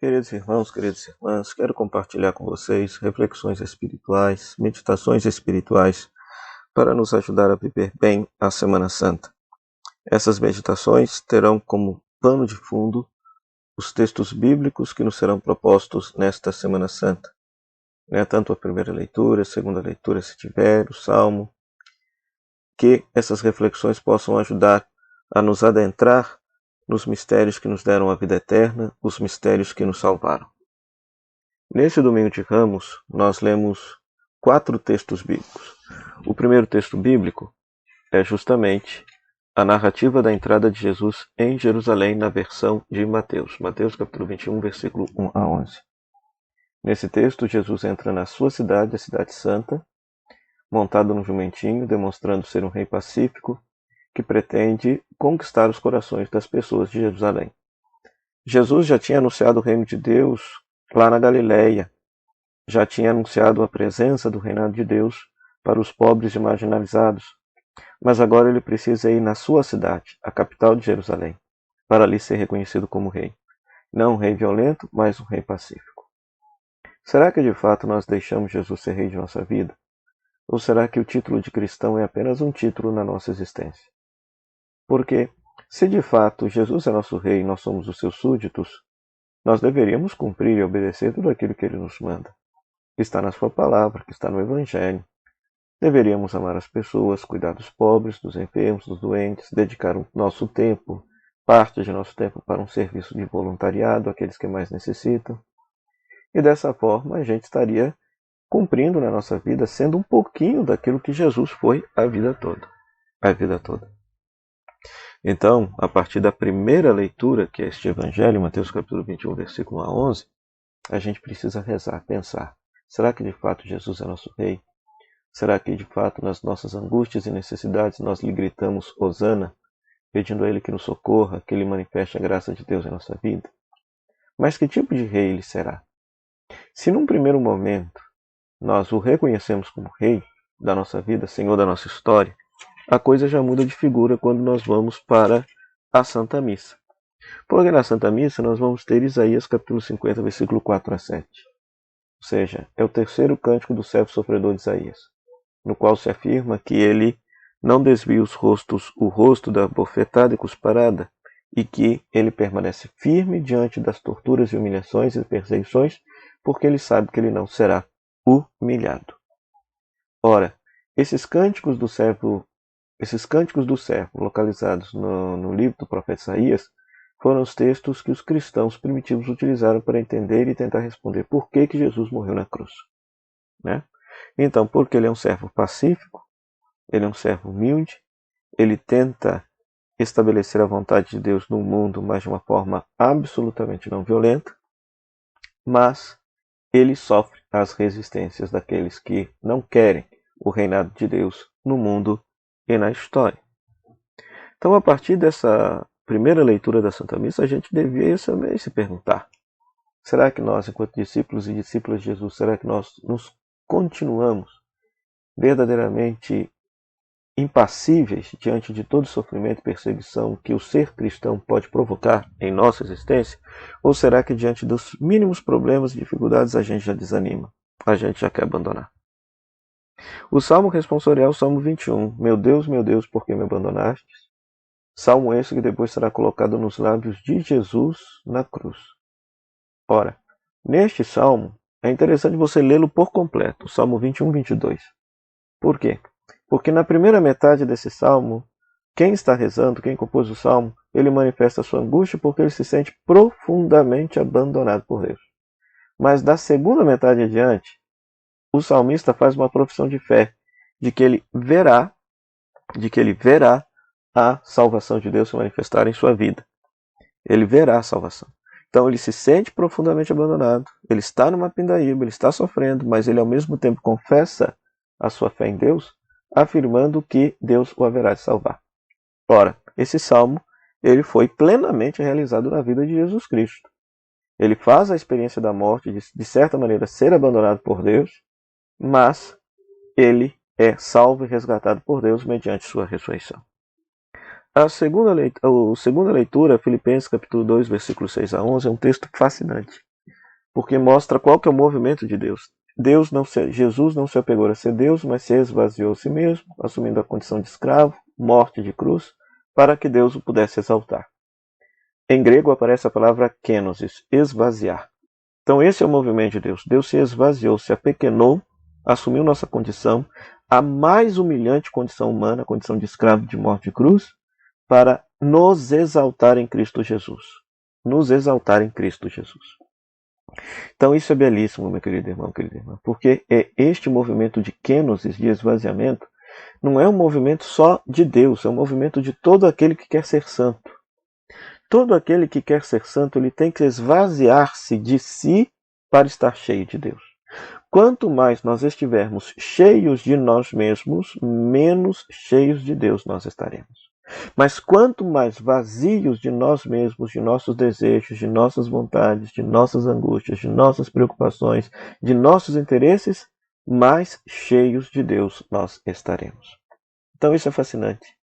Queridos irmãos, queridas irmãs, quero compartilhar com vocês reflexões espirituais, meditações espirituais para nos ajudar a viver bem a Semana Santa. Essas meditações terão como pano de fundo os textos bíblicos que nos serão propostos nesta Semana Santa. Tanto a primeira leitura, a segunda leitura, se tiver, o Salmo, que essas reflexões possam ajudar a nos adentrar nos mistérios que nos deram a vida eterna, os mistérios que nos salvaram. Neste domingo de Ramos, nós lemos 4 textos bíblicos. O primeiro texto bíblico é justamente a narrativa da entrada de Jesus em Jerusalém na versão de Mateus. Mateus capítulo 21, versículo 1 a 11. Nesse texto, Jesus entra na sua cidade, a cidade santa, montado num jumentinho, demonstrando ser um rei pacífico que pretende conquistar os corações das pessoas de Jerusalém. Jesus já tinha anunciado o reino de Deus lá na Galileia, já tinha anunciado a presença do reinado de Deus para os pobres e marginalizados, mas agora ele precisa ir na sua cidade, a capital de Jerusalém, para ali ser reconhecido como rei. Não um rei violento, mas um rei pacífico. Será que de fato nós deixamos Jesus ser rei de nossa vida? Ou será que o título de cristão é apenas um título na nossa existência? Porque, se de fato Jesus é nosso rei e nós somos os seus súditos, nós deveríamos cumprir e obedecer tudo aquilo que ele nos manda, que está na sua palavra, que está no Evangelho. Deveríamos amar as pessoas, cuidar dos pobres, dos enfermos, dos doentes, dedicar o nosso tempo, parte de nosso tempo para um serviço de voluntariado àqueles que mais necessitam. E dessa forma a gente estaria cumprindo na nossa vida, sendo um pouquinho daquilo que Jesus foi a vida toda. A vida toda. Então, a partir da primeira leitura, que é este Evangelho, Mateus capítulo 21, versículo 1 a 11, a gente precisa rezar, pensar. Será que de fato Jesus é nosso rei? Será que de fato nas nossas angústias e necessidades nós lhe gritamos Hosana, pedindo a ele que nos socorra, que ele manifeste a graça de Deus em nossa vida? Mas que tipo de rei ele será? Se num primeiro momento nós o reconhecemos como rei da nossa vida, Senhor da nossa história, a coisa já muda de figura quando nós vamos para a Santa Missa. Porque na Santa Missa nós vamos ter Isaías capítulo 50, versículo 4 a 7. Ou seja, é o terceiro cântico do servo sofredor de Isaías, no qual se afirma que ele não desvia o rosto da bofetada e cusparada, e que ele permanece firme diante das torturas e humilhações e perseguições, porque ele sabe que ele não será humilhado. Ora, esses cânticos do servo, localizados no livro do profeta Isaías, foram os textos que os cristãos primitivos utilizaram para entender e tentar responder por que Jesus morreu na cruz. Então, porque ele é um servo pacífico, ele é um servo humilde, ele tenta estabelecer a vontade de Deus no mundo, mas de uma forma absolutamente não violenta, mas ele sofre as resistências daqueles que não querem o reinado de Deus no mundo e na história. Então, a partir dessa primeira leitura da Santa Missa, a gente devia também se perguntar: será que nós, enquanto discípulos e discípulas de Jesus, será que nós nos continuamos verdadeiramente impassíveis diante de todo sofrimento e perseguição que o ser cristão pode provocar em nossa existência? Ou será que diante dos mínimos problemas e dificuldades a gente já desanima, a gente já quer abandonar? O Salmo responsorial é o Salmo 21. Meu Deus, por que me abandonastes? Salmo esse que depois será colocado nos lábios de Jesus na cruz. Ora, neste salmo, é interessante você lê-lo por completo, o Salmo 21, 22. Por quê? Porque na primeira metade desse salmo, quem está rezando, quem compôs o salmo, ele manifesta a sua angústia porque ele se sente profundamente abandonado por Deus. Mas da segunda metade adiante, o salmista faz uma profissão de fé, de que ele verá a salvação de Deus se manifestar em sua vida. Ele verá a salvação. Então ele se sente profundamente abandonado, ele está numa pindaíba, ele está sofrendo, mas ele ao mesmo tempo confessa a sua fé em Deus, afirmando que Deus o haverá de salvar. Ora, esse salmo ele foi plenamente realizado na vida de Jesus Cristo. Ele faz a experiência da morte, de certa maneira ser abandonado por Deus, mas ele é salvo e resgatado por Deus mediante sua ressurreição. A segunda leitura, Filipenses capítulo 2, versículos 6 a 11, é um texto fascinante. porque mostra qual que é o movimento de Deus. Jesus não se apegou a ser Deus, mas se esvaziou a si mesmo, assumindo a condição de escravo, morte de cruz, para que Deus o pudesse exaltar. Em grego aparece a palavra kenosis, esvaziar. Então esse é o movimento de Deus. Deus se esvaziou, se apequenou, assumiu nossa condição, a mais humilhante condição humana, a condição de escravo, de morte de cruz, para nos exaltar em Cristo Jesus. Nos exaltar em Cristo Jesus. Então isso é belíssimo, meu querido irmão, querida irmã, porque este movimento de kenosis, de esvaziamento, não é um movimento só de Deus, é um movimento de todo aquele que quer ser santo. Todo aquele que quer ser santo, ele tem que esvaziar-se de si para estar cheio de Deus. Quanto mais nós estivermos cheios de nós mesmos, menos cheios de Deus nós estaremos. Mas quanto mais vazios de nós mesmos, de nossos desejos, de nossas vontades, de nossas angústias, de nossas preocupações, de nossos interesses, mais cheios de Deus nós estaremos. Então isso é fascinante.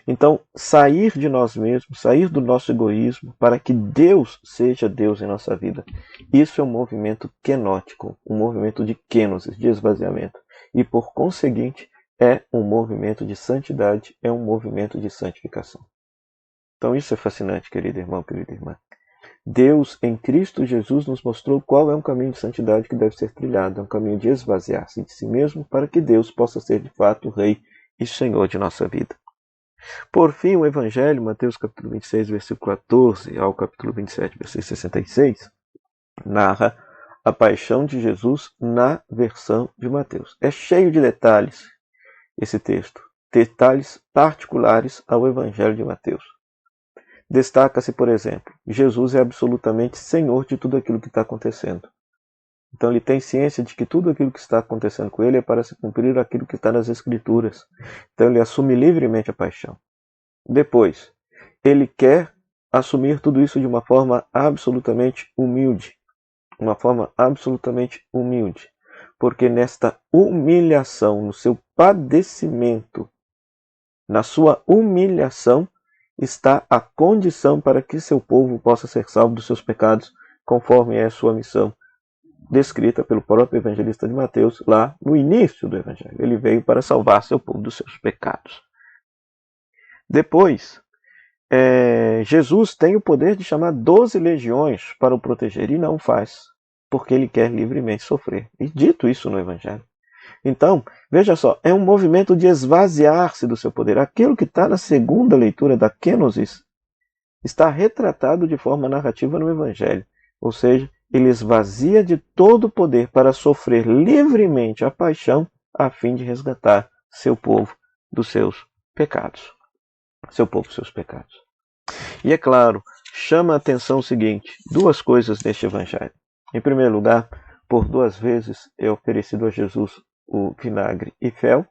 Então, sair de nós mesmos, sair do nosso egoísmo, para que Deus seja Deus em nossa vida, isso é um movimento kenótico, um movimento de kenosis, de esvaziamento. E, por conseguinte, é um movimento de santidade, é um movimento de santificação. Então, isso é fascinante, querido irmão, querida irmã. Deus, em Cristo Jesus, nos mostrou qual é um caminho de santidade que deve ser trilhado, é um caminho de esvaziar-se de si mesmo, para que Deus possa ser, de fato, o Rei e Senhor de nossa vida. Por fim, o Evangelho, Mateus capítulo 26, versículo 14 ao capítulo 27, versículo 66, narra a paixão de Jesus na versão de Mateus. É cheio de detalhes esse texto, detalhes particulares ao Evangelho de Mateus. Destaca-se, por exemplo, Jesus é absolutamente senhor de tudo aquilo que está acontecendo. Então ele tem ciência de que tudo aquilo que está acontecendo com ele é para se cumprir aquilo que está nas Escrituras. Então ele assume livremente a paixão. Depois, ele quer assumir tudo isso de uma forma absolutamente humilde. Uma forma absolutamente humilde. Porque nesta humilhação, no seu padecimento, na sua humilhação, está a condição para que seu povo possa ser salvo dos seus pecados, conforme é a sua missão, descrita pelo próprio evangelista de Mateus, lá no início do Evangelho. Ele veio para salvar seu povo dos seus pecados. Depois, Jesus tem o poder de chamar 12 legiões para o proteger, e não faz, porque ele quer livremente sofrer. E dito isso no Evangelho. Então, veja só, é um movimento de esvaziar-se do seu poder. Aquilo que está na segunda leitura da Kenosis está retratado de forma narrativa no Evangelho. Ou seja, ele esvazia de todo o poder para sofrer livremente a paixão a fim de resgatar seu povo dos seus pecados. Seu povo dos seus pecados. E é claro, chama a atenção o seguinte, duas coisas neste Evangelho. Em primeiro lugar, por 2 vezes é oferecido a Jesus o vinagre e fel,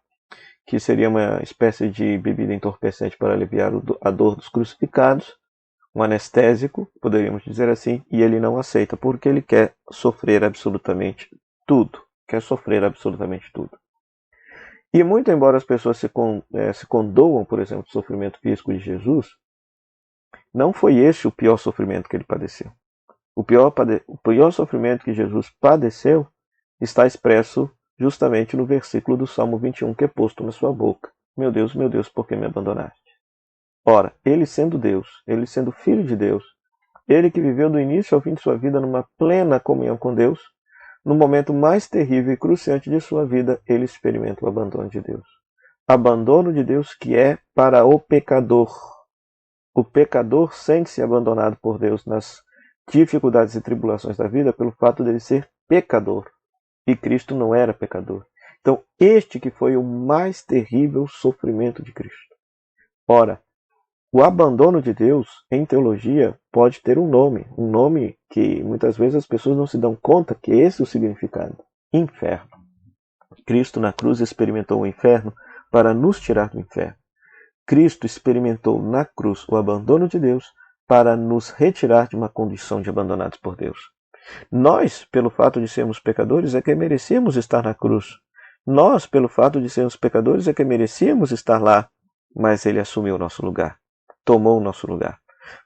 que seria uma espécie de bebida entorpecente para aliviar a dor dos crucificados, um anestésico, poderíamos dizer assim, e ele não aceita, porque ele quer sofrer absolutamente tudo. Quer sofrer absolutamente tudo. E muito embora as pessoas se condoam, por exemplo, do sofrimento físico de Jesus, não foi esse o pior sofrimento que ele padeceu. O pior sofrimento que Jesus padeceu está expresso justamente no versículo do Salmo 21, que é posto na sua boca. Meu Deus, por que me abandonaste? Ora, ele sendo Deus, ele sendo Filho de Deus, ele que viveu do início ao fim de sua vida numa plena comunhão com Deus, no momento mais terrível e cruciante de sua vida, ele experimenta o abandono de Deus. Abandono de Deus que é para o pecador. O pecador sente-se abandonado por Deus nas dificuldades e tribulações da vida pelo fato de ele ser pecador. E Cristo não era pecador. Então, este que foi o mais terrível sofrimento de Cristo. Ora, o abandono de Deus, em teologia, pode ter um nome que muitas vezes as pessoas não se dão conta que esse é o significado. Inferno. Cristo na cruz experimentou o inferno para nos tirar do inferno. Cristo experimentou na cruz o abandono de Deus para nos retirar de uma condição de abandonados por Deus. Nós, pelo fato de sermos pecadores, é que merecíamos estar na cruz. Nós, pelo fato de sermos pecadores, é que merecíamos estar lá, mas ele assumiu o nosso lugar. Tomou o nosso lugar.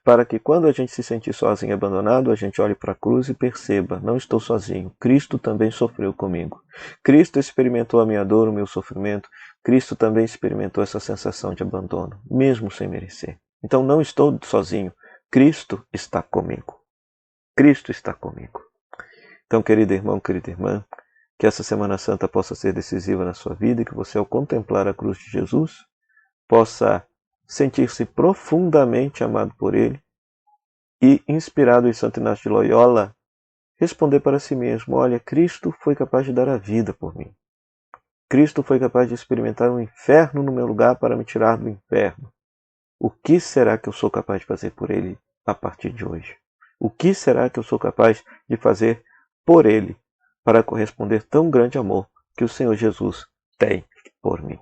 para que quando a gente se sentir sozinho e abandonado, a gente olhe para a cruz e perceba, não estou sozinho, Cristo também sofreu comigo. Cristo experimentou a minha dor, o meu sofrimento, Cristo também experimentou essa sensação de abandono, mesmo sem merecer. Então não estou sozinho, Cristo está comigo. Cristo está comigo. Então, querido irmão, querida irmã, que essa Semana Santa possa ser decisiva na sua vida e que você, ao contemplar a cruz de Jesus, possa sentir-se profundamente amado por Ele e, inspirado em Santo Inácio de Loyola, responder para si mesmo: olha, Cristo foi capaz de dar a vida por mim. Cristo foi capaz de experimentar um inferno no meu lugar para me tirar do inferno. O que será que eu sou capaz de fazer por Ele a partir de hoje? O que será que eu sou capaz de fazer por Ele para corresponder tão grande amor que o Senhor Jesus tem por mim?